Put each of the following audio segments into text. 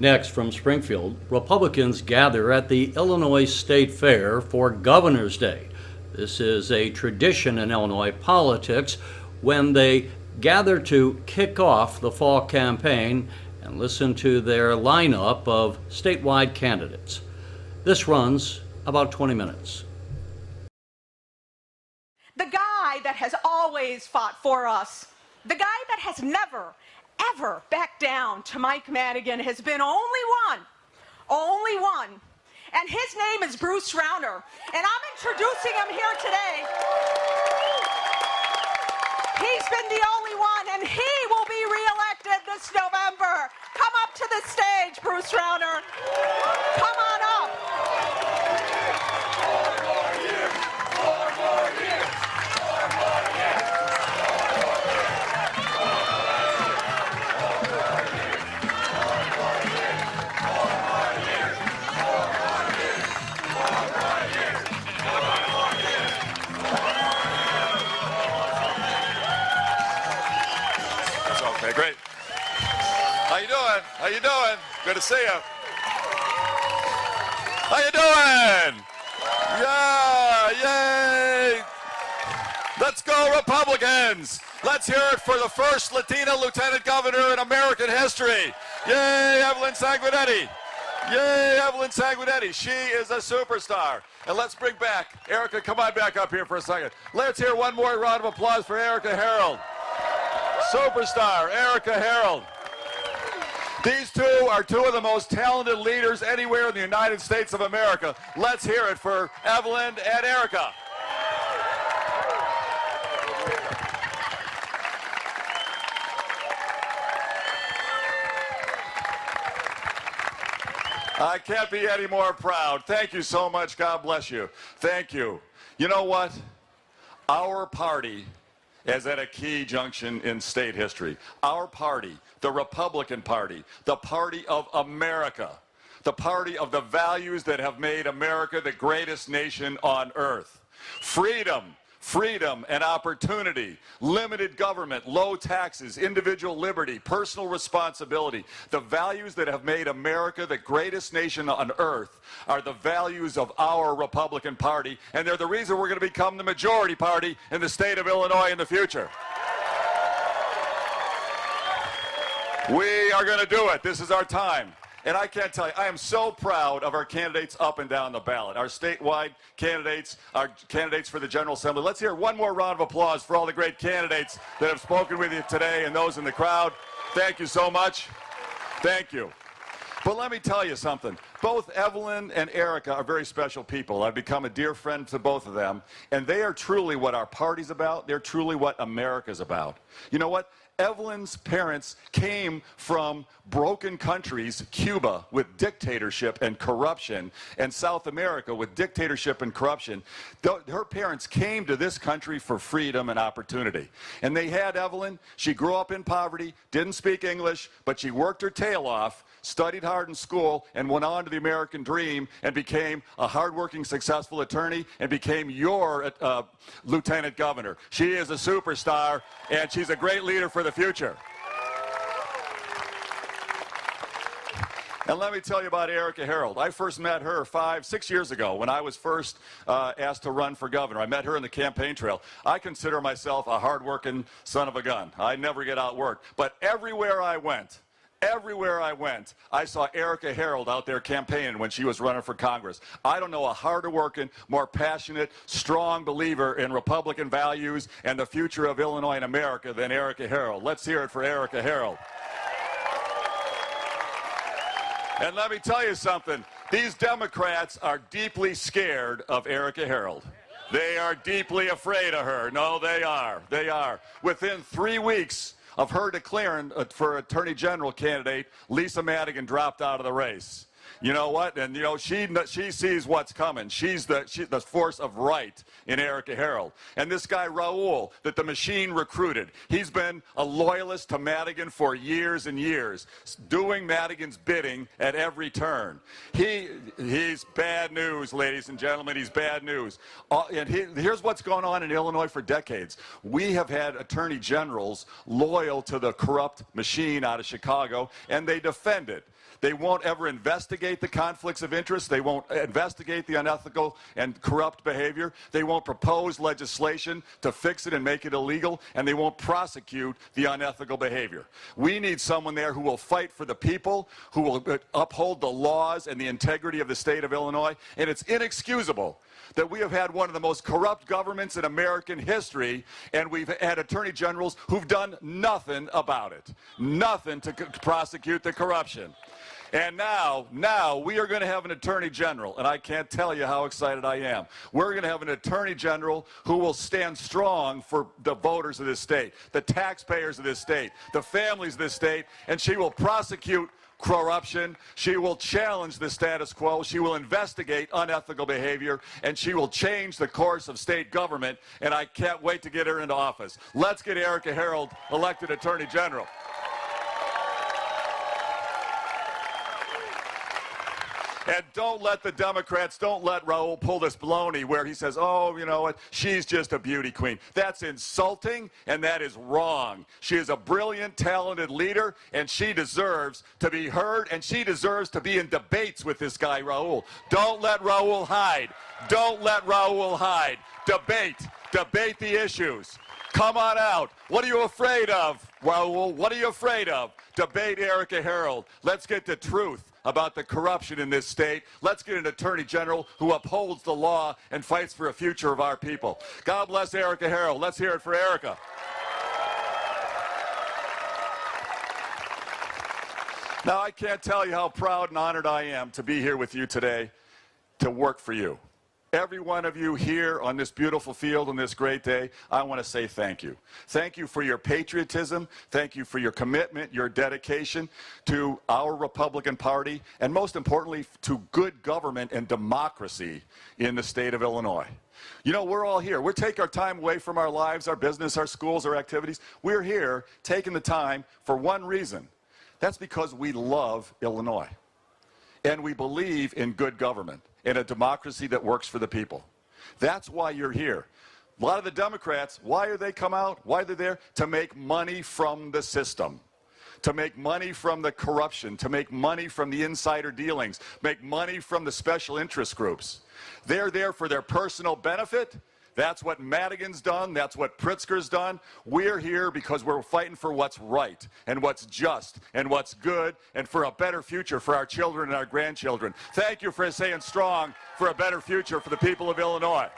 Next, from Springfield, Republicans gather at the Illinois State Fair for Governor's Day. This is a tradition in Illinois politics when they gather to kick off the fall campaign and listen to their lineup of statewide candidates. This runs about 20 minutes. The guy that has always fought for us, the guy that has never, ever backed down to Mike Madigan has been only one. And his name is Bruce Rauner. And I'm introducing him here today. He's been the only one, and he will be reelected this November. Come up to the stage, Bruce Rauner. Come on up. Okay, great. How you doing? How you doing? Good to see you. How you doing? Yeah, yay. Let's go Republicans. Let's hear it for the first Latina lieutenant governor in American history. Yay, Evelyn Sanguinetti. Yay, Evelyn Sanguinetti. She is a superstar. And let's bring back, Erica, come on back up here for a second. Let's hear one more round of applause for Erica Harold. Superstar, Erica Harold. These two are two of the most talented leaders anywhere in the United States of America. Let's hear it for Evelyn and Erica. I can't be any more proud. Thank you so much. God bless you. Thank you. You know what? Our party is at a key junction in state history. Our party, the Republican Party, the party of America, the party of the values that have made America the greatest nation on earth. Freedom and opportunity, limited government, low taxes, individual liberty, personal responsibility. The values that have made America the greatest nation on earth are the values of our Republican Party, and they're the reason we're going to become the majority party in the state of Illinois in the future. We are going to do it. This is our time. And I can't tell you, I am so proud of our candidates up and down the ballot. Our statewide candidates, our candidates for the General Assembly. Let's hear one more round of applause for all the great candidates that have spoken with you today and those in the crowd. Thank you so much. Thank you. But let me tell you something. Both Evelyn and Erica are very special people. I've become a dear friend to both of them, and they are truly what our party's about. They're truly what America's about. You know what? Evelyn's parents came from broken countries, Cuba with dictatorship and corruption, and South America with dictatorship and corruption. Her parents came to this country for freedom and opportunity. And they had Evelyn. She grew up in poverty, didn't speak English, but she worked her tail off, studied hard in school, and went on to the American dream and became a hardworking, successful attorney and became your lieutenant governor. She is a superstar, and she's a great leader for the future. And let me tell you about Erica Harold. I first met her 5-6 years ago when I was first asked to run for governor. I met her in the campaign trail. I consider myself a hardworking son of a gun. I never get outworked. But everywhere I went, I saw Erica Harold out there campaigning when she was running for Congress. I don't know a harder working, more passionate, strong believer in Republican values and the future of Illinois and America than Erica Harold. Let's hear it for Erica Harold. And let me tell you something. These Democrats are deeply scared of Erica Harold. They are deeply afraid of her. No, they are. They are. Within 3 weeks of her declaring for Attorney General candidate, Lisa Madigan dropped out of the race. You know what? And you know, she sees what's coming. She's the force of right in Erica Harold. And this guy Raul that the machine recruited, he's been a loyalist to Madigan for years and years, doing Madigan's bidding at every turn. He's bad news, ladies and gentlemen. He's bad news. And here's what's gone on in Illinois for decades. We have had attorney generals loyal to the corrupt machine out of Chicago, and they defend it. They won't ever investigate the conflicts of interest. They won't investigate the unethical and corrupt behavior. They won't propose legislation to fix it and make it illegal, and they won't prosecute the unethical behavior. We need someone there who will fight for the people, who will uphold the laws and the integrity of the state of Illinois, and it's inexcusable that we have had one of the most corrupt governments in American history, and we've had attorney generals who've done nothing about it. Nothing to prosecute the corruption. And now we are going to have an attorney general, and I can't tell you how excited I am. We're going to have an attorney general who will stand strong for the voters of this state, the taxpayers of this state, the families of this state, and she will prosecute corruption. She will challenge the status quo. She will investigate unethical behavior, and she will change the course of state government, and I can't wait to get her into office. Let's get Erica Harold elected Attorney General. And don't let the Democrats, don't let Raul pull this baloney where he says, oh, you know what, she's just a beauty queen. That's insulting, and that is wrong. She is a brilliant, talented leader, and she deserves to be heard, and she deserves to be in debates with this guy, Raul. Don't let Raul hide. Don't let Raul hide. Debate. Debate the issues. Come on out. What are you afraid of, Raul? What are you afraid of? Debate Erica Harold. Let's get the truth about the corruption in this state. Let's get an attorney general who upholds the law and fights for a future of our people. God bless Erica Harold. Let's hear it for Erica. Now, I can't tell you how proud and honored I am to be here with you today to work for you. Every one of you here on this beautiful field on this great day, I want to say thank you. Thank you for your patriotism. Thank you for your commitment, your dedication to our Republican Party, and most importantly, to good government and democracy in the state of Illinois. You know, we're all here. We're taking our time away from our lives, our business, our schools, our activities. We're here taking the time for one reason. That's because we love Illinois. And we believe in good government, in a democracy that works for the people. That's why you're here. A lot of the Democrats, why do they come out? Why are they there? To make money from the system, to make money from the corruption, to make money from the insider dealings, make money from the special interest groups. They're there for their personal benefit. That's what Madigan's done. That's what Pritzker's done. We're here because we're fighting for what's right and what's just and what's good and for a better future for our children and our grandchildren. Thank you for saying strong for a better future for the people of Illinois.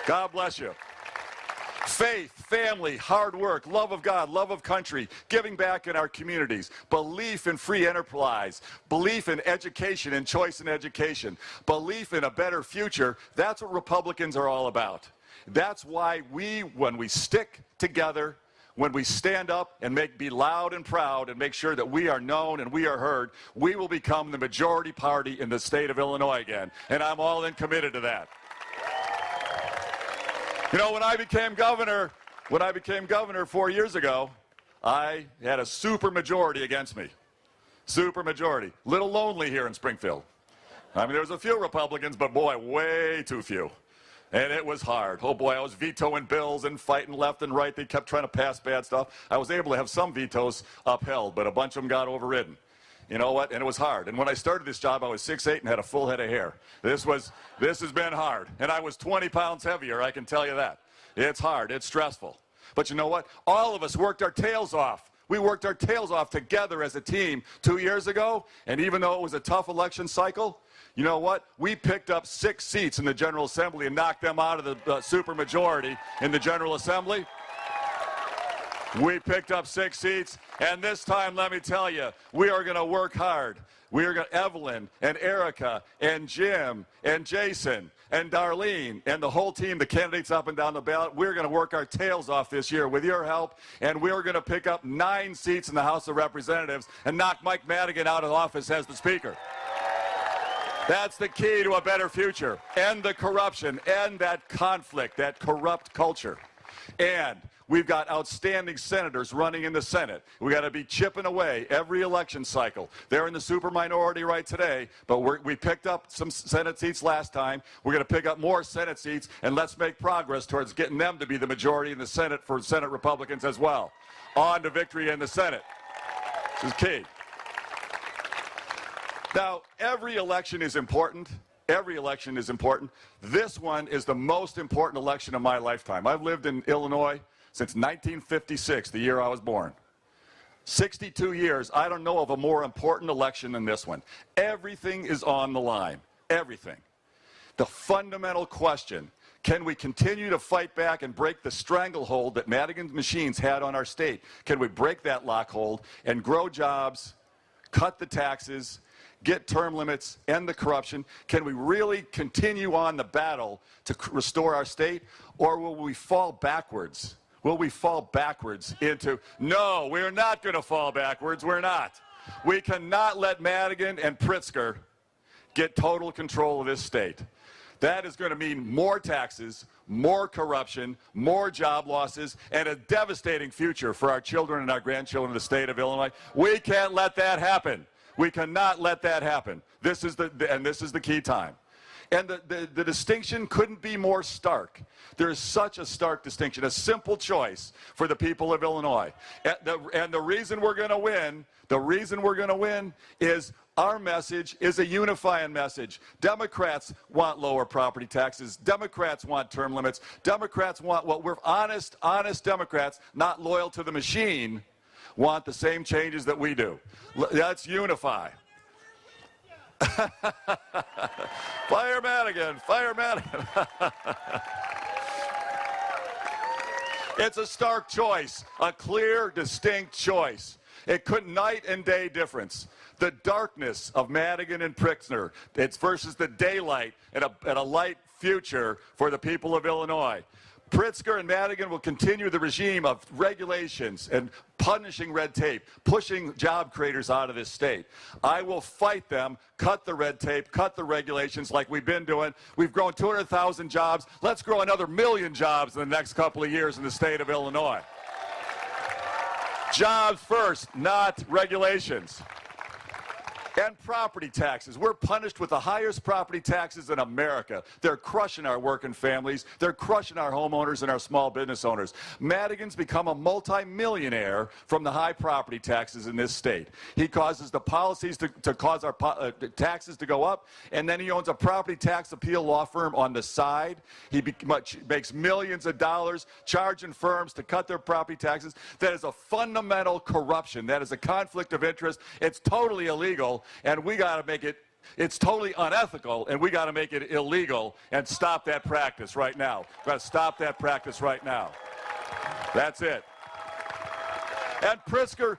God bless you. Faith, family, hard work, love of God, love of country, giving back in our communities, belief in free enterprise, belief in education and choice in education, belief in a better future. That's what Republicans are all about. That's why when we stick together, when we stand up and be loud and proud and make sure that we are known and we are heard, we will become the majority party in the state of Illinois again. And I'm all in committed to that. You know, when I became governor 4 years ago, I had a super majority against me. Super majority. Little lonely here in Springfield. I mean, there was a few Republicans, but boy, way too few. And it was hard. Oh boy, I was vetoing bills and fighting left and right. They kept trying to pass bad stuff. I was able to have some vetoes upheld, but a bunch of them got overridden. You know what? And it was hard. And when I started this job, I was 6'8" and had a full head of hair. This has been hard. And I was 20 pounds heavier, I can tell you that. It's hard. It's stressful. But you know what? All of us worked our tails off. We worked our tails off together as a team 2 years ago. And even though it was a tough election cycle, you know what? We picked up 6 seats in the General Assembly and knocked them out of the supermajority in the General Assembly. We picked up 6 seats, and this time, let me tell you, we are going to work hard. We are going to, Evelyn and Erica and Jim and Jason and Darlene and the whole team, the candidates up and down the ballot, we're going to work our tails off this year with your help, and we're going to pick up 9 seats in the House of Representatives and knock Mike Madigan out of office as the Speaker. That's the key to a better future. End the corruption, end that conflict, that corrupt culture. And we've got outstanding senators running in the Senate. We got to be chipping away every election cycle. They're in the super minority right today, but we picked up some Senate seats last time. We're going to pick up more Senate seats, and let's make progress towards getting them to be the majority in the Senate for Senate Republicans as well. On to victory in the Senate. This is key. Now, every election is important. Every election is important. This one is the most important election of my lifetime. I've lived in Illinois since 1956, the year I was born. 62 years, I don't know of a more important election than this one. Everything is on the line. Everything. The fundamental question, can we continue to fight back and break the stranglehold that Madigan's machines had on our state? Can we break that lockhold and grow jobs, cut the taxes, get term limits, end the corruption? Can we really continue on the battle to restore our state? Or will we fall backwards? Will we fall backwards into, no, we're not going to fall backwards, we're not. We cannot let Madigan and Pritzker get total control of this state. That is going to mean more taxes, more corruption, more job losses, and a devastating future for our children and our grandchildren in the state of Illinois. We can't let that happen. We cannot let that happen. This is the key time. And the distinction couldn't be more stark. There is such a stark distinction, a simple choice for the people of Illinois. And the reason we're going to win, is our message is a unifying message. Democrats want lower property taxes. Democrats want term limits. Democrats want what we're honest Democrats, not loyal to the machine, want the same changes that we do. Let's unify. Fire Madigan, fire Madigan. It's a stark choice, a clear, distinct choice. It could night and day difference. The darkness of Madigan and Pritzker, it's versus the daylight and a light future for the people of Illinois. Pritzker and Madigan will continue the regime of regulations and punishing red tape, pushing job creators out of this state. I will fight them, cut the red tape, cut the regulations like we've been doing. We've grown 200,000 jobs. Let's grow another 1 million jobs in the next couple of years in the state of Illinois. Jobs first, not regulations. And property taxes. We're punished with the highest property taxes in America. They're crushing our working families. They're crushing our homeowners and our small business owners. Madigan's become a multimillionaire from the high property taxes in this state. He causes the policies to cause our taxes to go up, and then he owns a property tax appeal law firm on the side. He makes millions of dollars charging firms to cut their property taxes. That is a fundamental corruption. That is a conflict of interest. It's totally illegal. And we got to make it, it's totally unethical, and we got to make it illegal and stop that practice right now. We've got to stop that practice right now. That's it. And Pritzker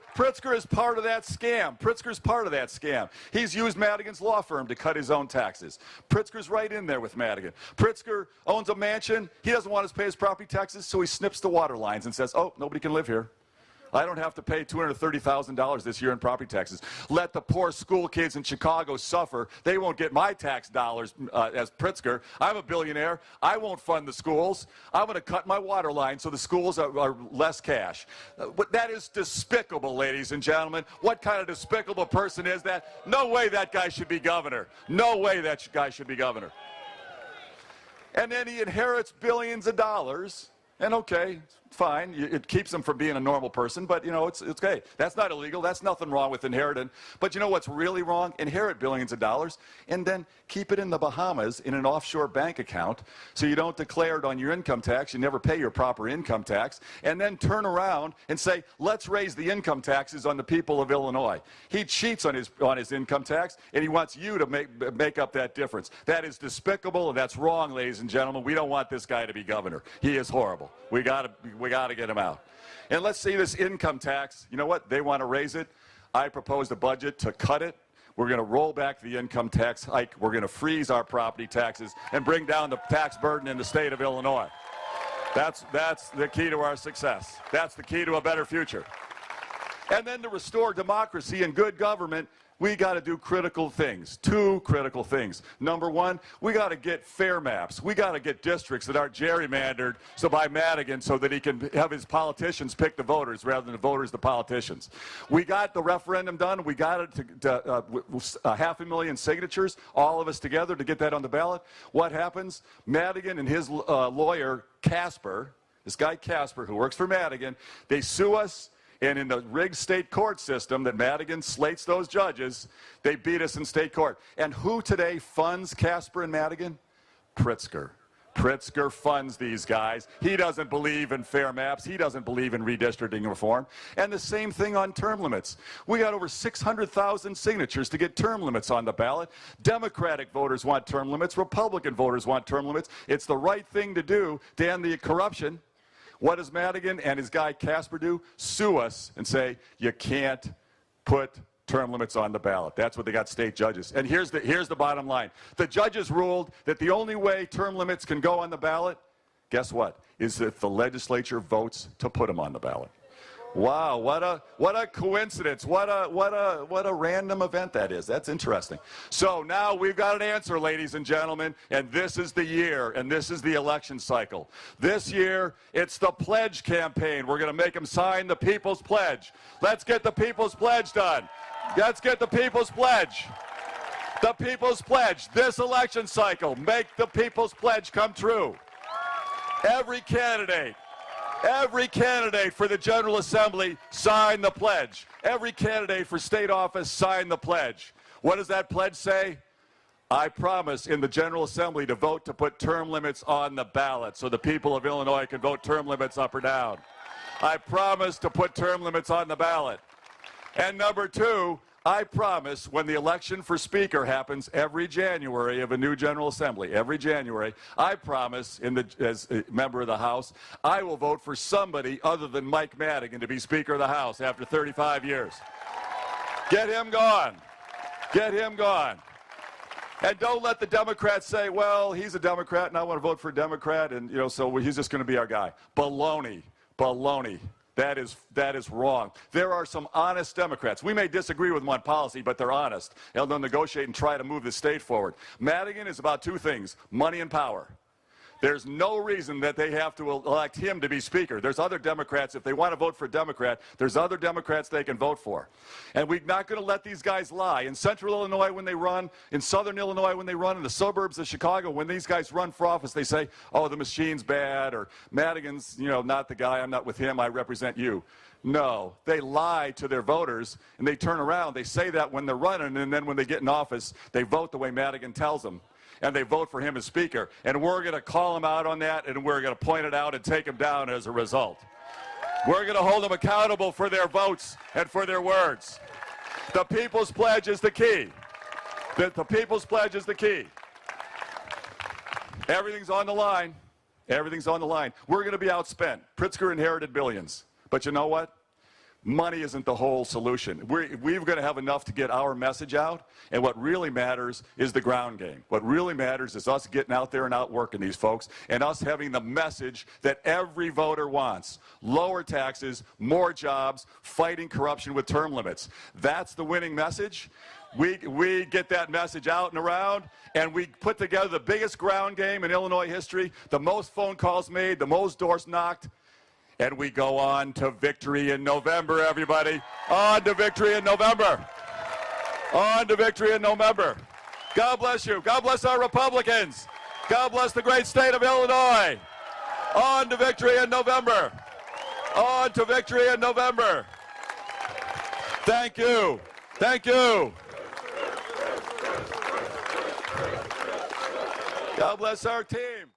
is part of that scam. Pritzker's part of that scam. He's used Madigan's law firm to cut his own taxes. Pritzker's right in there with Madigan. Pritzker owns a mansion. He doesn't want to pay his property taxes, so he snips the water lines and says, oh, nobody can live here. I don't have to pay $230,000 this year in property taxes. Let the poor school kids in Chicago suffer. They won't get my tax dollars as Pritzker. I'm a billionaire. I won't fund the schools. I'm going to cut my water line so the schools are less cash. But that is despicable, ladies and gentlemen. What kind of despicable person is that? No way that guy should be governor. No way that guy should be governor. And then he inherits billions of dollars. And okay, fine, it keeps him from being a normal person, but you know, it's okay. That's not illegal, that's nothing wrong with inheriting. But you know what's really wrong? Inherit billions of dollars and then keep it in the Bahamas in an offshore bank account so you don't declare it on your income tax, you never pay your proper income tax, and then turn around and say, let's raise the income taxes on the people of Illinois. He cheats on his income tax, and he wants you to make up that difference. That is despicable, and that's wrong, ladies and gentlemen. We don't want this guy to be governor. He is horrible. We got to get him out. And let's see this income tax. You know what? They want to raise it. I proposed a budget to cut it. We're going to roll back the income tax hike. We're going to freeze our property taxes and bring down the tax burden in the state of Illinois. That's the key to our success. That's the key to a better future. And then to restore democracy and good government, we got to do critical things, 2 critical things. Number 1, we got to get fair maps. We got to get districts that aren't gerrymandered by Madigan so that he can have his politicians pick the voters rather than the voters the politicians. We got the referendum done. We got it to 500,000 signatures, all of us together to get that on the ballot. What happens? Madigan and his lawyer, Casper, this guy Casper, who works for Madigan, they sue us And in the rigged state court system that Madigan slates those judges, they beat us in state court. And who today funds Casper and Madigan? Pritzker. Pritzker funds these guys. He doesn't believe in fair maps. He doesn't believe in redistricting reform. And the same thing on term limits. We got over 600,000 signatures to get term limits on the ballot. Democratic voters want term limits. Republican voters want term limits. It's the right thing to do to end the corruption. What does Madigan and his guy Casper do? Sue us and say, you can't put term limits on the ballot. That's what they got state judges. And here's the bottom line. The judges ruled that the only way term limits can go on the ballot, guess what, is if the legislature votes to put them on the ballot. Wow, what a coincidence. What a random event that is. That's interesting. So now we've got an answer, ladies and gentlemen, and this is the year, and this is the election cycle. This year, it's the pledge campaign. We're going to make them sign the People's Pledge. Let's get the People's Pledge done. Let's get the People's Pledge. The People's Pledge. This election cycle, make the People's Pledge come true. Every candidate for the General Assembly sign the pledge. Every candidate for state office sign the pledge. What does that pledge say? I promise in the General Assembly to vote to put term limits on the ballot so the people of Illinois can vote term limits up or down. I promise to put term limits on the ballot. And number two, I promise when the election for Speaker happens every January of a new General Assembly, every January, I promise as a member of the House, I will vote for somebody other than Mike Madigan to be Speaker of the House after 35 years. Get him gone. Get him gone. And don't let the Democrats say, well, he's a Democrat and I want to vote for a Democrat and, so he's just going to be our guy. Baloney. Baloney. That is wrong. There are some honest Democrats. We may disagree with them on policy, but they're honest. They'll negotiate and try to move the state forward. Madigan is about two things, money and power. There's no reason that they have to elect him to be Speaker. There's other Democrats. If they want to vote for a Democrat, there's other Democrats they can vote for. And we're not going to let these guys lie. In central Illinois when they run, in southern Illinois when they run, in the suburbs of Chicago, when these guys run for office, they say, oh, the machine's bad, or Madigan's, not the guy, I'm not with him, I represent you. No, they lie to their voters, and they turn around. They say that when they're running, and then when they get in office, they vote the way Madigan tells them. And they vote for him as Speaker. And we're going to call him out on that, and we're going to point it out and take him down as a result. We're going to hold them accountable for their votes and for their words. The People's Pledge is the key. The People's Pledge is the key. Everything's on the line. Everything's on the line. We're going to be outspent. Pritzker inherited billions. But you know what? Money isn't the whole solution. We're going to have enough to get our message out, and what really matters is the ground game. What really matters is us getting out there and outworking these folks, and us having the message that every voter wants. Lower taxes, more jobs, fighting corruption with term limits. That's the winning message. We get that message out and around, and we put together the biggest ground game in Illinois history, the most phone calls made, the most doors knocked. And we go on to victory in November, everybody. On to victory in November. On to victory in November. God bless you. God bless our Republicans. God bless the great state of Illinois. On to victory in November. On to victory in November. Thank you. Thank you. God bless our team.